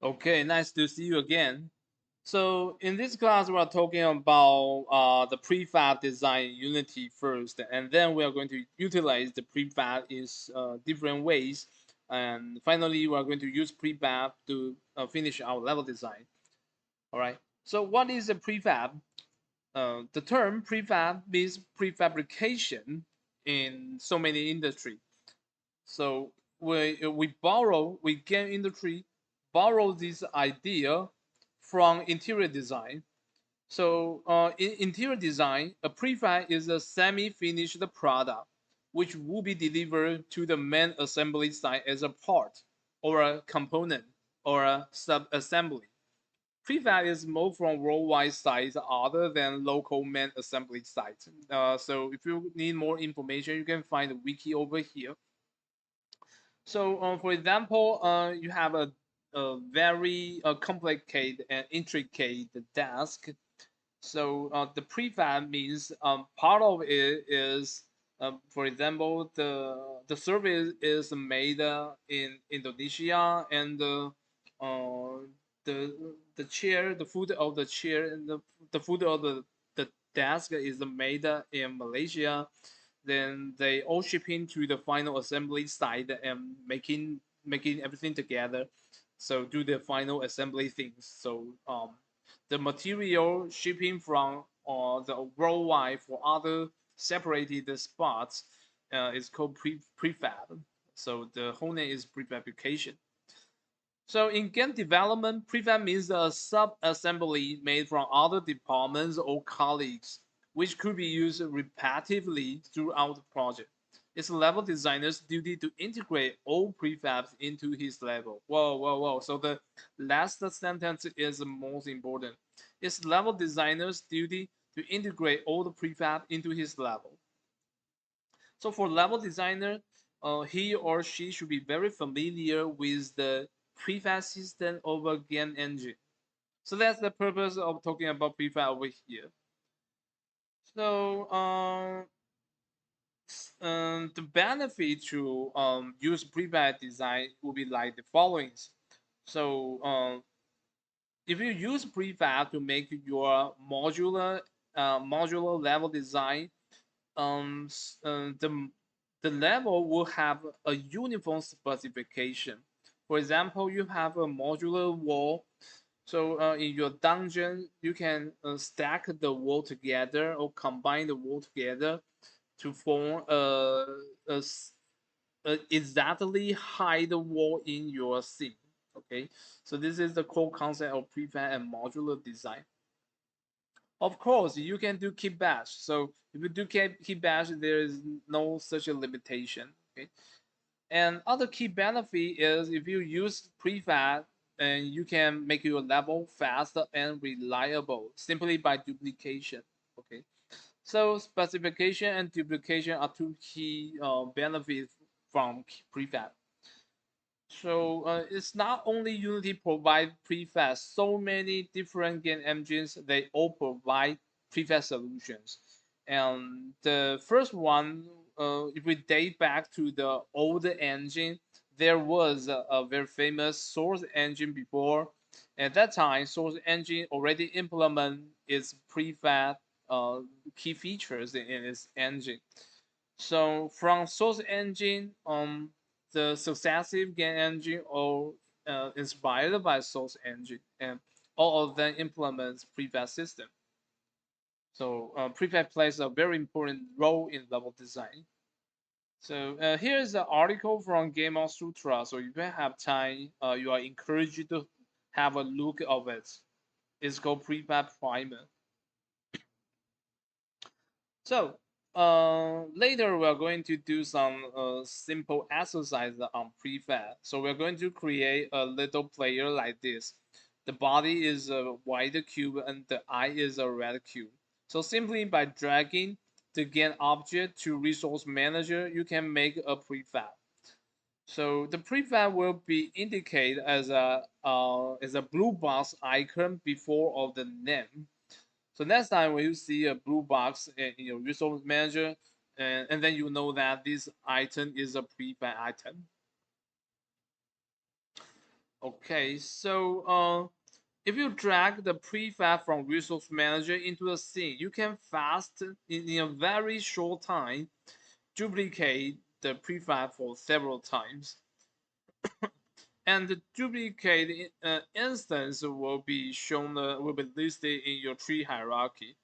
Okay, nice to see you again. So in this class, we are talking about the prefab design in Unity first, and then we are going to utilize the prefab in different ways. And finally, we are going to use prefab to finish our level design. All right. So what is a prefab? The term prefab means prefabrication in so many industry. So we game industry borrow this idea from interior design. So in interior design, a prefab is a semi-finished product which will be delivered to the main assembly site as a part or a component or a sub-assembly. Prefab is moved from worldwide sites other than local main assembly sites. So if you need more information, you can find the wiki over here. So, for example, you have a very complicated and intricate desk. So, the prefab means part of it is, for example, the service is made in Indonesia, and uh, the chair, the foot of the chair, and the foot of the desk is made in Malaysia. Then they all shipping to the final assembly site and making everything together. So do the final assembly things. So the material shipping from the worldwide for other separated spots is called prefab. So the whole name is prefabrication. So in game development, prefab means a sub-assembly made from other departments or colleagues, which could be used repetitively throughout the project. It's level designer's duty to integrate all prefabs into his level. Whoa, whoa, whoa. So the last sentence is the most important. It's level designer's duty to integrate all the prefab into his level. So for level designer, he or she should be very familiar with the prefab system of a game engine. So that's the purpose of talking about prefab over here. So the benefit to use prefab design will be like the following. So if you use prefab to make your modular level design, um, the level will have a uniform specification. For example, you have a modular wall. So in your dungeon, you can stack the wall together or combine the wall together to form a exactly hide wall in your scene. Okay, so this is the core concept of prefab and modular design. Of course, you can do kit bash. So if you do kit bash, there is no such a limitation. Okay, and other key benefit is if you use prefab, and you can make your level faster and reliable simply by duplication. Okay, so specification and duplication are two key benefits from prefab. So it's not only Unity provide prefab, so many different game engines, they all provide prefab solutions. And the first one, if we date back to the older engine, there was a very famous Source engine before. At that time, Source engine already implement its prefab uh, key features in its engine. So from Source engine, the successive game engine or inspired by Source engine, and all of them implements prefab system. So prefab plays a very important role in level design. So here is an article from Game of Sutra. So if you have time, you are encouraged to have a look of it. It's called Prefab Primer. So later we're going to do some simple exercise on prefab. So we're going to create a little player like this. The body is a white cube and the eye is a red cube. So simply by dragging the game object to resource manager, you can make a prefab. So the prefab will be indicated as a blue box icon before of the name. So next time when you see a blue box in your resource manager, and then you know that this item is a prefab item. Okay, so if you drag the prefab from resource manager into a scene, you can fast in a very short time duplicate the prefab for several times, and the duplicate instance will be shown will be listed in your tree hierarchy.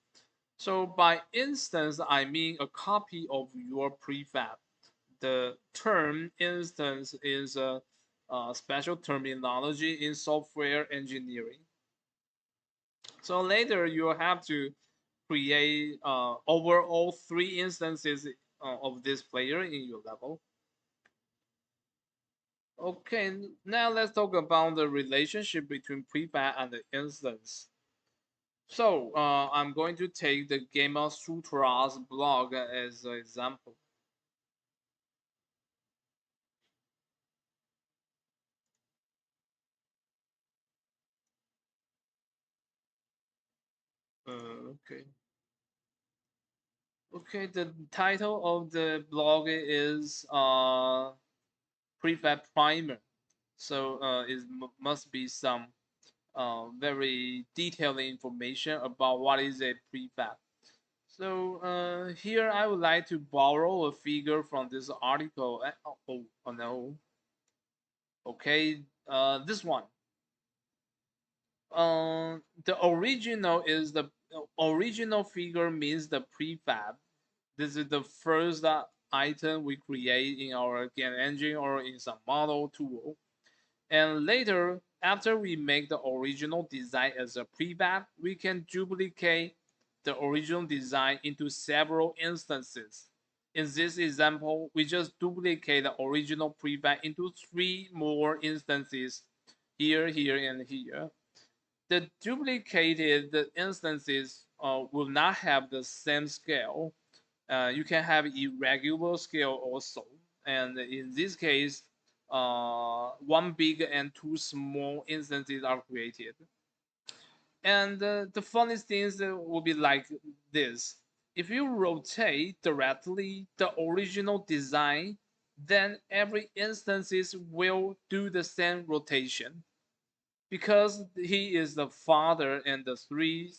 So by instance, I mean a copy of your prefab. The term instance is a special terminology in software engineering. So later you will have to create overall 3 instances of this player in your level. Okay, now let's talk about the relationship between prefab and the instance. So I'm going to take the Gema Sutras blog as an example. Okay. Okay, the title of the blog is Prefab Primer. So it must be some very detailed information about what is a prefab. So here I would like to borrow a figure from this article. Oh no. Okay, this one. The original is the original figure means the prefab. This is the first item we create in our game engine or in some model tool. And later, after we make the original design as a prefab, we can duplicate the original design into several instances. In this example, we just duplicate the original prefab into 3 more instances here, here, and here. The duplicated instances will not have the same scale. You can have irregular scale also. And in this case, 1 big and 2 small instances are created. And the funniest things will be like this. If you rotate directly the original design, then every instances will do the same rotation because he is the father and the three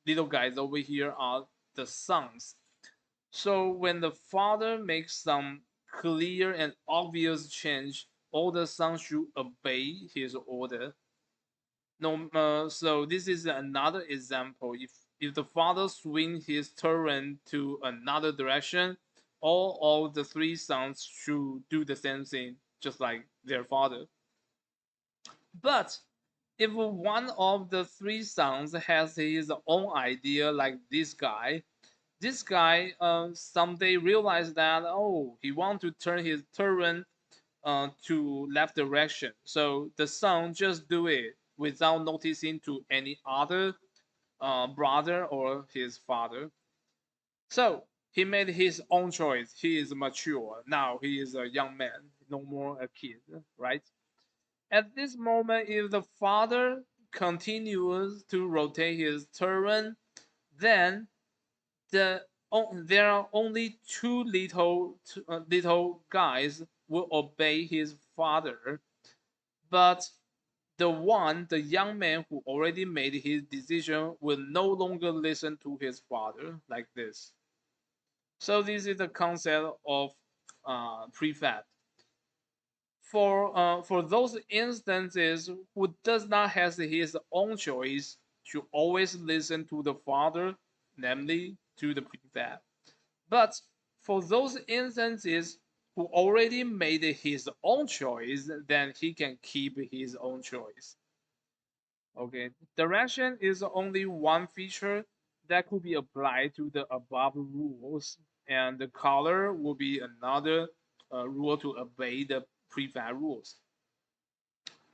little guys over here are the sons. So when the father makes some clear and obvious change, all the sons should obey his order. No, so this is another example. If the father swings his turret to another direction, all of the 3 sons should do the same thing, just like their father. But if one of the 3 sons has his own idea, like this guy someday realized that he want to turn his turret to left direction. So the son just do it without noticing to any other brother or his father. So he made his own choice. He is mature now. He is a young man, no more a kid, right? At this moment, if the father continues to rotate his turret, then there are only 2 little guys will obey his father, but the young man who already made his decision will no longer listen to his father like this. So this is the concept of prefab. For those instances who does not have his own choice, should always listen to the father, namely to the prefab. But for those instances who already made his own choice, then he can keep his own choice. Okay, direction is only one feature that could be applied to the above rules, and the color will be another rule to obey the prefab rules,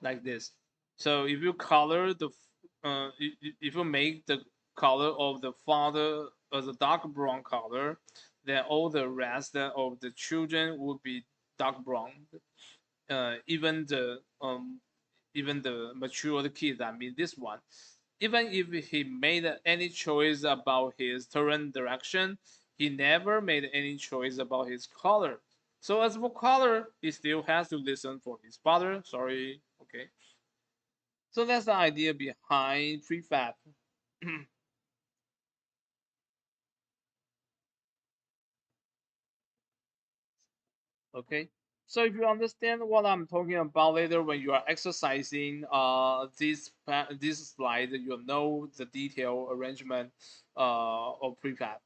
like this. So if you color if you make the color of the father as a dark brown color, then all the rest of the children would be dark brown. Uh, even the um, even the matured kids. I mean, this one, even if he made any choice about his turn direction, he never made any choice about his color. So as for color, he still has to listen for his father. Sorry. Okay. So that's the idea behind prefab. Okay. So if you understand what I'm talking about later when you are exercising this slide, you'll know the detail arrangement of prefab.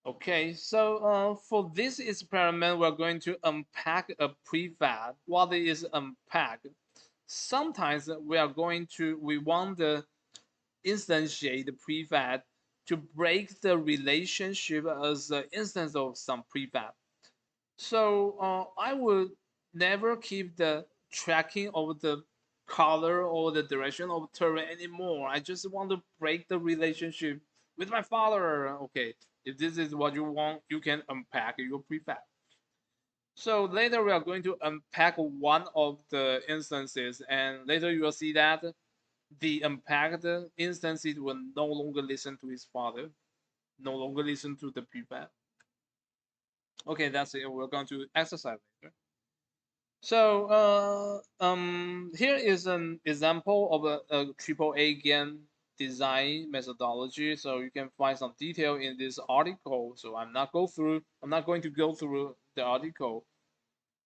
Okay, so for this experiment, we're going to unpack a prefab. What is unpack? Sometimes we want to instantiate the prefab to break the relationship as an instance of some prefab. So I would never keep the tracking of the color or the direction of terrain anymore. I just want to break the relationship with my father. Okay, if this is what you want, you can unpack your prefab. So later we are going to unpack one of the instances, and later you will see that the unpacked instances will no longer listen to his father, no longer listen to the prefab. Okay, that's it. We're going to exercise later. So here is an example of a AAA game design methodology. So you can find some detail in this article. So I'm not going to go through the article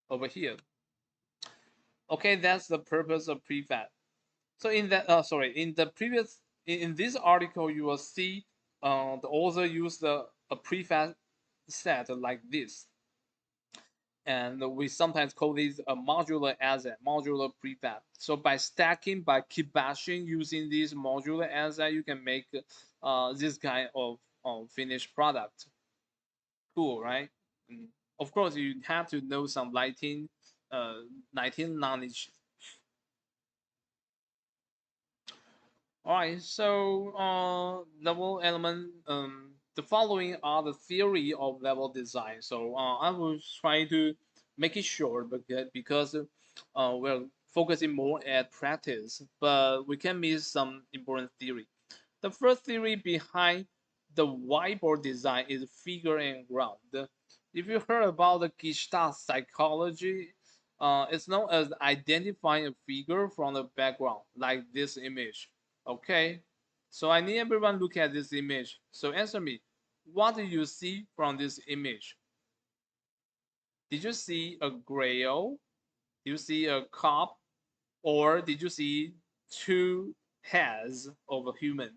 over here. Okay, that's the purpose of prefab. So in the previous in this article, you will see the author used a prefab set like this. And we sometimes call this a modular asset, modular prefab. So by stacking, by keep bashing using this modular asset, you can make this kind of finished product. Cool, right? Mm. Of course, you have to know some lighting knowledge. All right, so level element. The following are the theory of level design. So I will try to make it short because we're focusing more at practice, but we can miss some important theory. The first theory behind the whiteboard design is figure and ground. If you heard about the Gestalt psychology, it's known as identifying a figure from the background, like this image. Okay, so I need everyone look at this image. So answer me, what do you see from this image? Did you see a grail? Did you see a cop? Or did you see two heads of a human?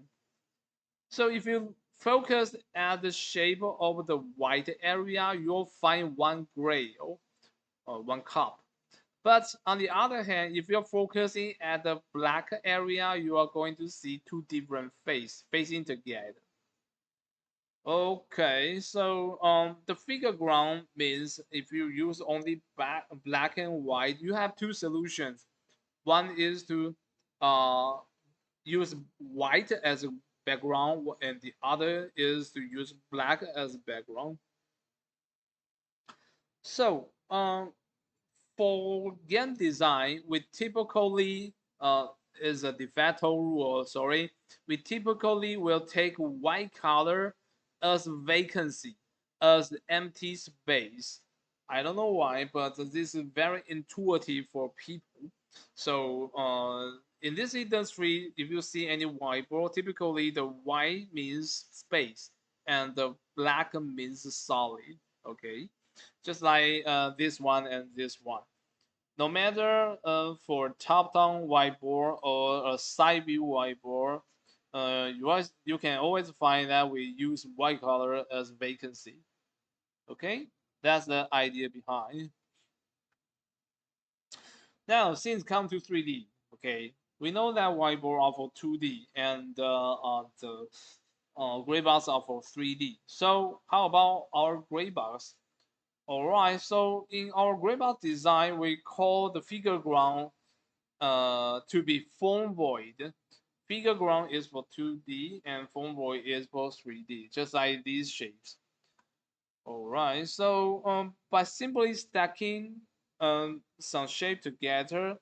So if you focus at the shape of the white area, you'll find one grail or one cup. But on the other hand, if you're focusing at the black area, you are going to see two different faces facing together. Okay, so the figure ground means if you use only black and white, you have two solutions. One is to uh, use white as a background, and the other is to use black as a background. So for game design, we typically is a de facto rule. Sorry, we typically will take white color as vacancy, as empty space. I don't know why, but this is very intuitive for people. So in this industry, if you see any whiteboard, typically the white means space and the black means solid. Okay, just like this one and this one. No matter for top-down whiteboard or a side view whiteboard, you can always find that we use white color as vacancy. Okay, that's the idea behind. Now, since come to 3D, okay, we know that whiteboard are for 2D and the gray box are for 3D. So how about our gray box? All right, so in our gray box design, we call the figure ground to be form void. Figure ground is for 2D and form void is for 3D, just like these shapes. All right, so by simply stacking some shape together,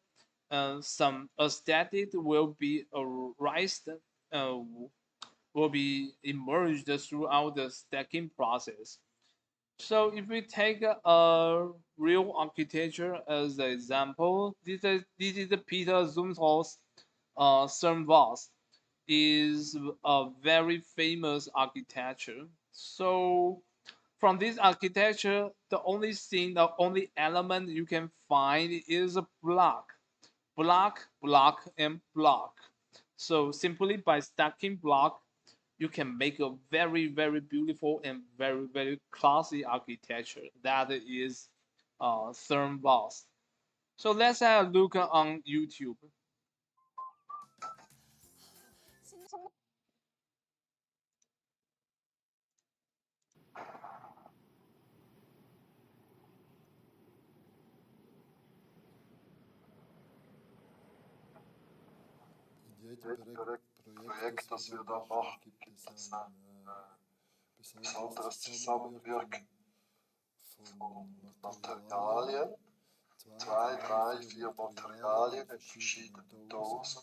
some aesthetic will be arised, will be emerged throughout the stacking process. So if we take a real architecture as an example, this is the Peter Zumthor's CERN-VAST is a very famous architecture. So from this architecture, the only element you can find is a block, block, block, and block. So simply by stacking block, you can make a very, very beautiful and very, very classy architecture. That is CERN-VAST. So let's have a look on YouTube. In jedem Projekt, das wir da machen, gibt es ein besonderes Zusammenwirken von Materialien, 2, 3, 4 Materialien in verschiedenen Dosen,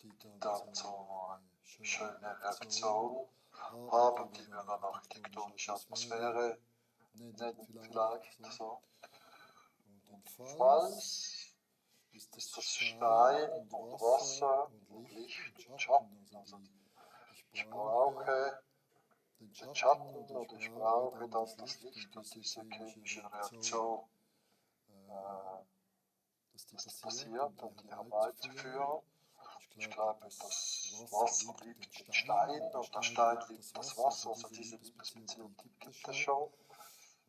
die dann so eine schöne Reaktion haben, die wir dann architektonische Atmosphäre nennen vielleicht so. Und falls ist das Stein und Wasser und Licht und Schatten. Also ich brauche den Schatten oder ich brauche dann das Licht und diese chemische Reaktion, dass die passiert und die herbeizuführen. Ich glaube, das Wasser liebt den Stein und der Stein liebt das Wasser. Also diese Liebesbeziehung gibt es schon.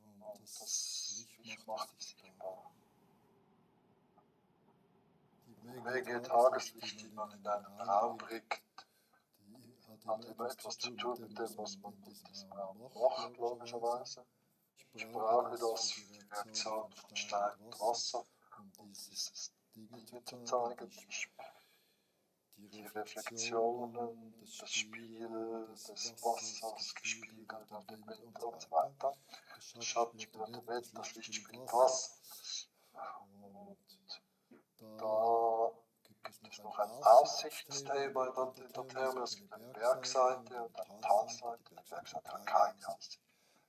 Und das Licht macht es sichtbar. Die Menge Tageslicht, die man in einen Raum bringt, hat immer etwas zu tun mit dem, was man in diesem Raum macht, logischerweise. Ich brauche das für die Reaktion von Stein und Wasser, um dieses Dinge zu zeigen, die Reflexionen, das Spiel des Wassers gespiegelt an dem Wind und so weiter. Das Schattenspiel an dem Wind, das Licht spielt was. Und da gibt es noch ein Aussichtsthema in der Therme. Es gibt eine Bergseite und eine Talseite. Die Bergseite hat keine Aussicht.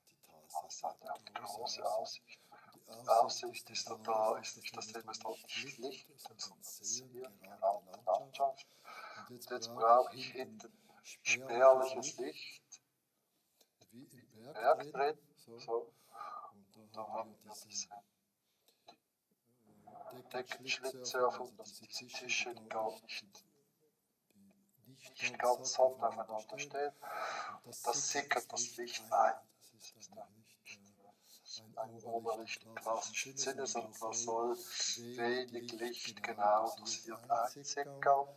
Die Talseite hat eine große Aussicht. Die Aussicht ist da, ist nicht das Thema, ist dort nicht Licht, sondern Sehen, geraubte Landschaft. Und jetzt brauche ich hinten spärliches Licht, wie im Berg drin. So. Und da haben wir diese Deckenschlitze auf, dass diese Tische gar nicht ganz satt aufeinander stehen. Und das sickert das Licht ein. Das ist nicht ein Oberlicht im klassischen Sinne, sondern da soll wenig Licht genau dosiert einsickern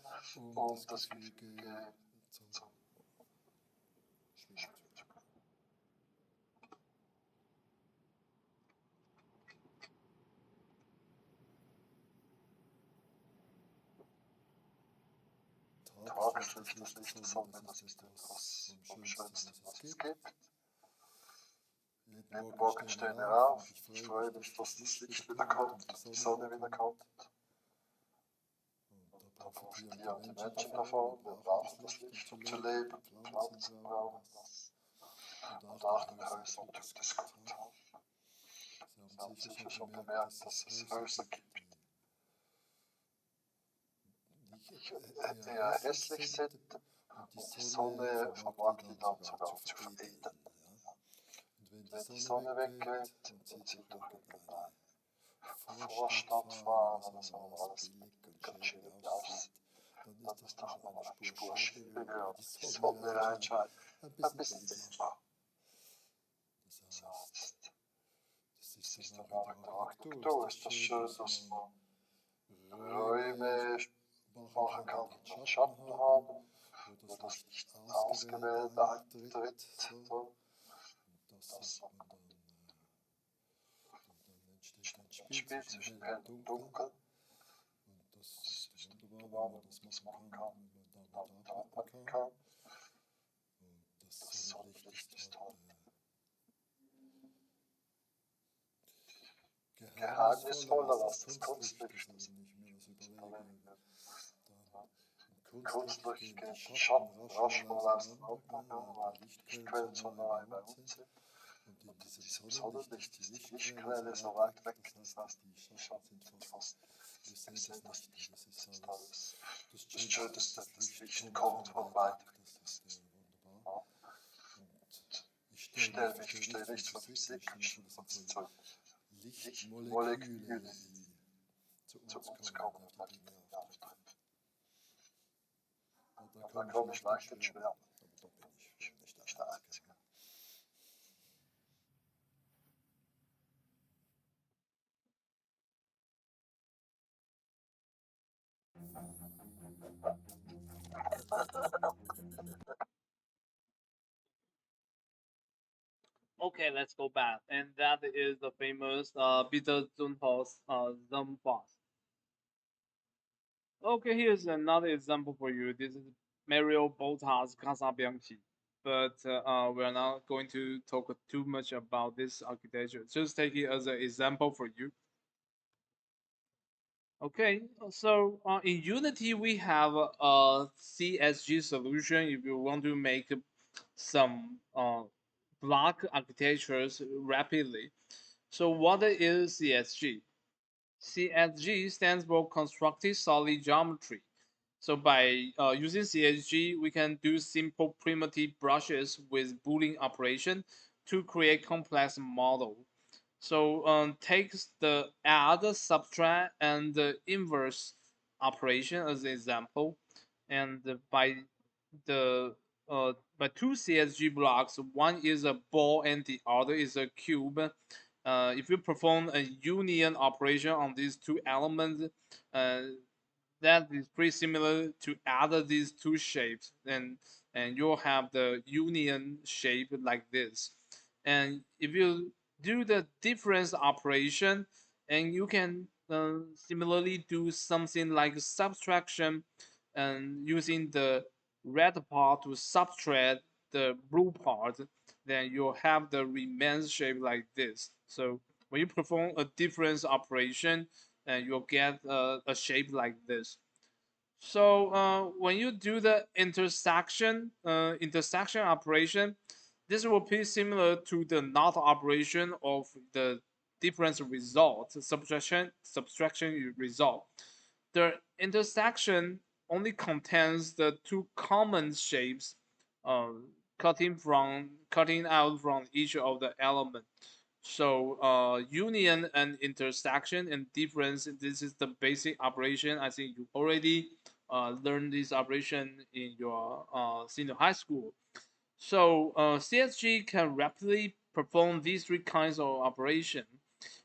und das Gefüge zum Schwingen. Tageslicht, das Licht der Sonne, das ist etwas vom Schönsten, was es gibt. Jeden Morgen stehen wir auf. Ich freue mich, dass das Licht wieder kommt, dass die Sonne wieder kommt. Und da profitieren die Menschen davon. Wir brauchen das Licht, um zu leben. Die Pflanzen brauchen das. Und auch den Häusern tut es gut. Sie haben sicher schon bemerkt, dass es Häuser gibt, die eher hässlich sind und die Sonne vermag die dann sogar zu veredeln. Und wenn die Sonne weggeht und sie durch irgendeine Vorstadt fahren oder so, wo alles ganz schön aussieht, dann ist das noch eine Spur schwieriger und die Sonne reinscheint, ein bisschen sichtbar. Das heißt, das ist dann auch in der Architektur, ist das schön, dass man Räume machen kann, die einen Schatten haben, wo das Licht ausgewählt eintritt. So. Das hat man dann entsteht ein Spiel zwischen hell und dunkel. Und das ist wunderbar, wenn man das machen kann, wenn man damit arbeiten kann. Und das Sonnenlicht ist halt geheimnisvoller als das Kunstlicht. Also wenn ich mir das überlege, im Kunstlicht gehen die Schatten rasch mal auseinander, weil die Lichtquellen so nahe bei uns sind. Und in diesem Sonnenlicht ist die Lichtquelle so weit weg, das heißt, die Schatten sind fast, wir sehen das nicht mehr, das ist alles. Das Schöne ist, dass das Licht kommt von weit weg, das ist wunderbar. Und ich stelle nicht vor Physik, ich stelle vor, das sind so Lichtmoleküle, die zu uns kommen und die Dinge auftreffen. Und da komme ich leicht ins Schwärmen, aber da bin ich nicht der Einzige. Okay, let's go back. And that is the famous Peter Zumthor's Zumbos. Okay, here's another example for you. This is Mario Bottas Casabianchi. But we're not going to talk too much about this architecture. Just take it as an example for you. Okay, so in Unity, we have a CSG solution if you want to make some block architectures rapidly. So what is CSG? CSG stands for Constructed Solid Geometry. So by using CSG, we can do simple primitive brushes with Boolean operation to create complex model. So takes the add, subtract, and the inverse operation as an example, and the by two CSG blocks, one is a ball and the other is a cube. If you perform a union operation on these two elements, uh, that is pretty similar to add these two shapes, and you'll have the union shape like this. And if you do the difference operation, and you can similarly do something like subtraction, and using the red part to subtract the blue part, then you'll have the remains shape like this. So when you perform a difference operation, and you'll get a shape like this. So when you do the intersection operation, this will be similar to the NOT operation of the difference result, subtraction result. The intersection only contains the two common shapes, uh, cutting out from each of the element. So union and intersection and difference, this is the basic operation. I think you already learned this operation in your senior high school. So CSG can rapidly perform these three kinds of operation,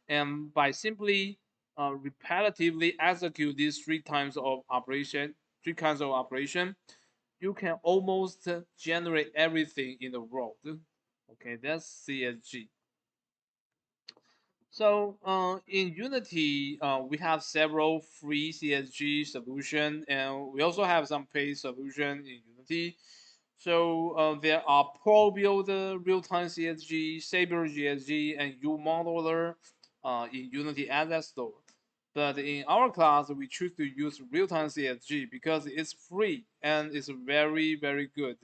and by simply repetitively execute these three kinds of operation, you can almost generate everything in the world. Okay, that's CSG. So in Unity, we have several free CSG solution, and we also have some paid solution in Unity. So there are ProBuilder, Real-Time CSG, Saber CSG, and UModeler in Unity Asset Store. But in our class, we choose to use Real-Time CSG because it's free and it's very, very good.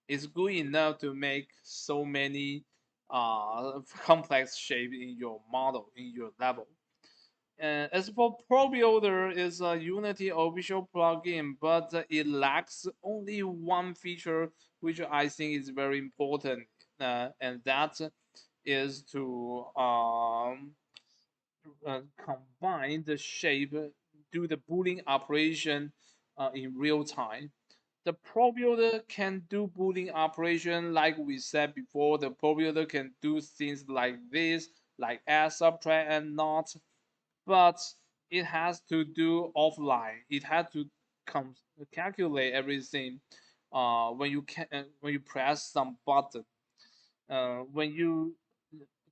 It's good enough to make so many complex shape in your model, in your level. As for ProBuilder, is a Unity official plugin, but it lacks only one feature, which I think is very important, and that is to combine the shape, do the Boolean operation in real time. The ProBuilder can do Boolean operation like we said before. The ProBuilder can do things like this, like add, subtract, and not, but it has to do offline. It has to calculate everything when you press some button. When you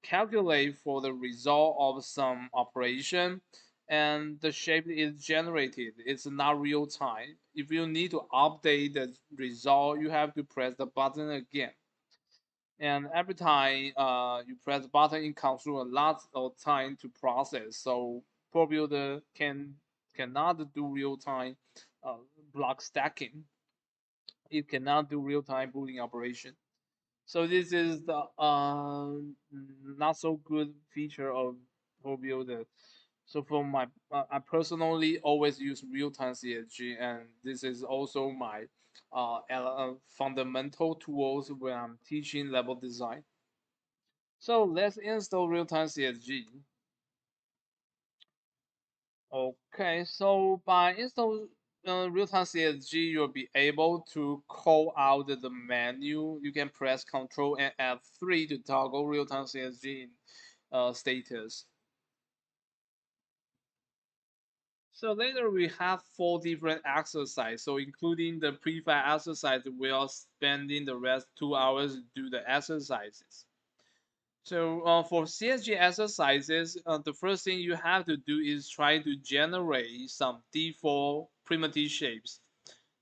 calculate for the result of some operation and the shape is generated, it's not real time. If you need to update the result, you have to press the button again. And every time you press the button, it consumes a lot of time to process. So ProBuilder cannot do real time block stacking. It cannot do real time Boolean operation. So this is the not so good feature of ProBuilder. So for my, I personally always use real-time CSG, and this is also my fundamental tools when I'm teaching level design. So let's install real-time CSG. Okay, so by install real-time CSG, you'll be able to call out the menu. You can press Ctrl and F3 to toggle real-time CSG in status. So later we have 4 different exercises. So including the prefab exercise, we are spending the rest 2 hours to do the exercises. So for CSG exercises, the first thing you have to do is try to generate some default primitive shapes.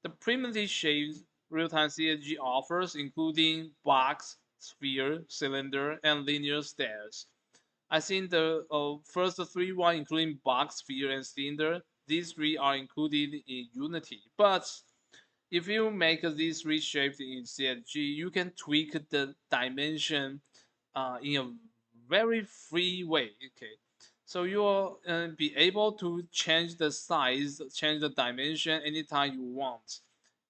The primitive shapes real-time CSG offers, including box, sphere, cylinder, and linear stairs. I think the first 3 one, including box, sphere, and cylinder, these 3 are included in Unity. But if you make these 3 shapes in CSG, you can tweak the dimension in a very free way. Okay, so you'll be able to change the size, change the dimension anytime you want,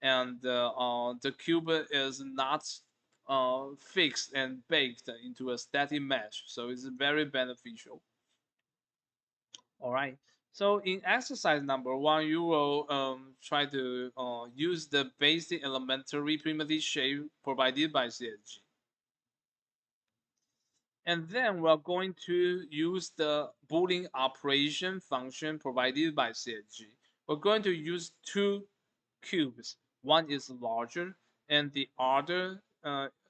and the cube is not fixed and baked into a static mesh, so it's very beneficial. All right. So in exercise number 1, you will try to use the basic elementary primitive shape provided by CSG. And then we're going to use the Boolean operation function provided by CSG. We're going to use 2 cubes. One is larger and the other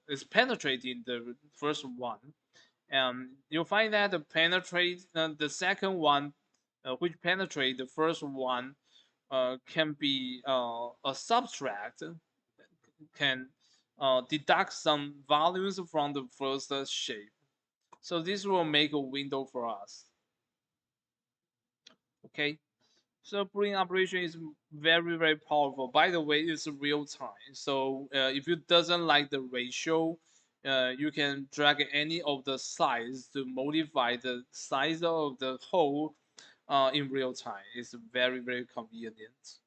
is penetrating the first one. And you'll find that the second one, which penetrate the first one, can be a subtract, can deduct some values from the first shape. So this will make a window for us. Okay. So Boolean operation is very, very powerful. By the way, it's real time. So if you doesn't like the ratio, you can drag any of the size to modify the size of the hole in real time. It's very, very convenient.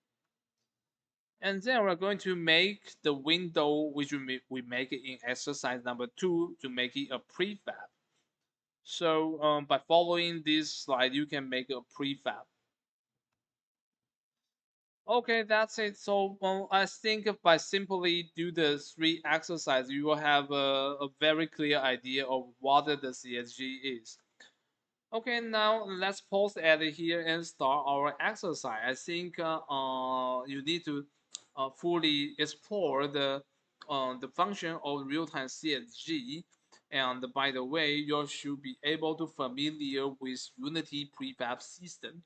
And then we're going to make the window, which we make it in exercise number 2 to make it a prefab. So by following this slide, you can make a prefab. Okay, that's it. So I think by simply do the 3 exercises, you will have a very clear idea of what the CSG is. Okay, now let's pause at here and start our exercise. I think you need to fully explore the function of real-time CSG. And by the way, you should be able to familiar with Unity prefab system.